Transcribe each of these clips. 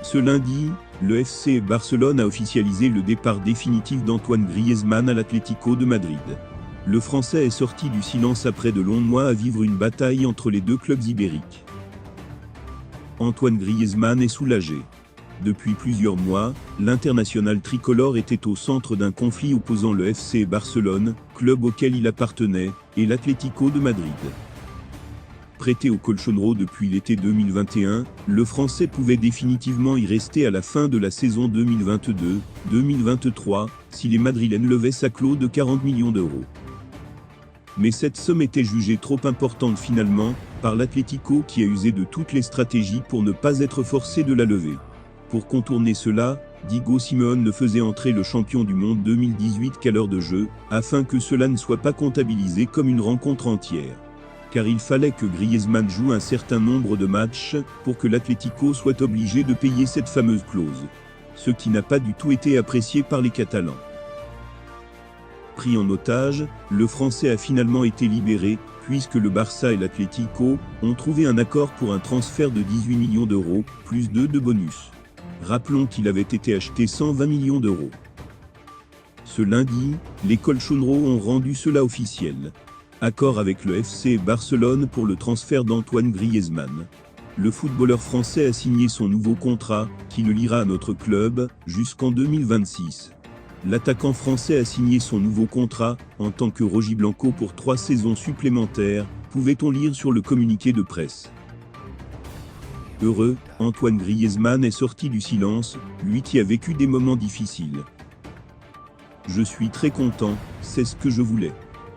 Ce lundi, le FC Barcelone a officialisé le départ définitif d'Antoine Griezmann à l'Atlético de Madrid. Le Français est sorti du silence après de longs mois à vivre une bataille entre les deux clubs ibériques. Antoine Griezmann est soulagé. Depuis plusieurs mois, l'international tricolore était au centre d'un conflit opposant le FC Barcelone, club auquel il appartenait, et l'Atlético de Madrid. Prêté au Colchonero depuis l'été 2021, le Français pouvait définitivement y rester à la fin de la saison 2022-2023, si les Madrilènes levaient sa clause de 40 millions d'euros. Mais cette somme était jugée trop importante finalement, par l'Atlético qui a usé de toutes les stratégies pour ne pas être forcé de la lever. Pour contourner cela, Diego Simeone ne faisait entrer le champion du monde 2018 qu'à l'heure de jeu, afin que cela ne soit pas comptabilisé comme une rencontre entière. Car il fallait que Griezmann joue un certain nombre de matchs, pour que l'Atlético soit obligé de payer cette fameuse clause. Ce qui n'a pas du tout été apprécié par les Catalans. Pris en otage, le Français a finalement été libéré, puisque le Barça et l'Atlético ont trouvé un accord pour un transfert de 18 millions d'euros, plus 2 de bonus. Rappelons qu'il avait été acheté 120 millions d'euros. Ce lundi, les Colchonero ont rendu cela officiel. Accord avec le FC Barcelone pour le transfert d'Antoine Griezmann. Le footballeur français a signé son nouveau contrat, qui le liera à notre club, jusqu'en 2026. L'attaquant français a signé son nouveau contrat, en tant que Rojiblanco pour 3 saisons supplémentaires, pouvait-on lire sur le communiqué de presse. Heureux, Antoine Griezmann est sorti du silence, lui qui a vécu des moments difficiles. Je suis très content, c'est ce que je voulais.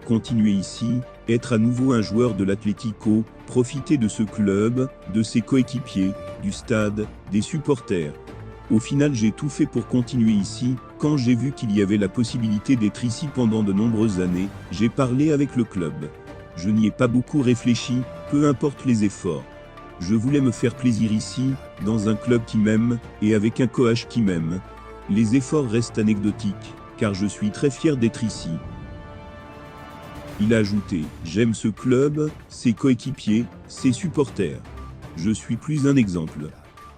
Continuer ici, être à nouveau un joueur de l'Atlético, profiter de ce club, de ses coéquipiers, du stade, des supporters. Au final j'ai tout fait pour continuer ici, quand j'ai vu qu'il y avait la possibilité d'être ici pendant de nombreuses années, j'ai parlé avec le club. Je n'y ai pas beaucoup réfléchi, peu importe les efforts. Je voulais me faire plaisir ici, dans un club qui m'aime, et avec un coach qui m'aime. Les efforts restent anecdotiques, car je suis très fier d'être ici. Il a ajouté « J'aime ce club, ses coéquipiers, ses supporters. Je suis plus un exemple.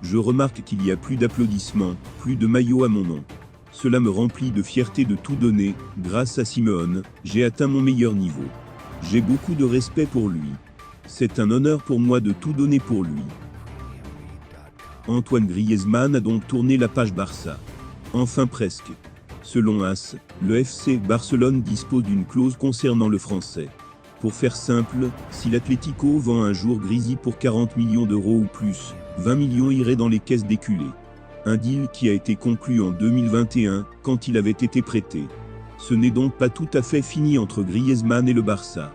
Je remarque qu'il y a plus d'applaudissements, plus de maillots à mon nom. Cela me remplit de fierté de tout donner, grâce à Simeone, j'ai atteint mon meilleur niveau. J'ai beaucoup de respect pour lui. C'est un honneur pour moi de tout donner pour lui. » Antoine Griezmann a donc tourné la page Barça. Enfin presque. Selon AS, le FC Barcelone dispose d'une clause concernant le Français. Pour faire simple, si l'Atlético vend un jour Grisi pour 40 millions d'euros ou plus, 20 millions iraient dans les caisses d'éculés. Un deal qui a été conclu en 2021, quand il avait été prêté. Ce n'est donc pas tout à fait fini entre Griezmann et le Barça.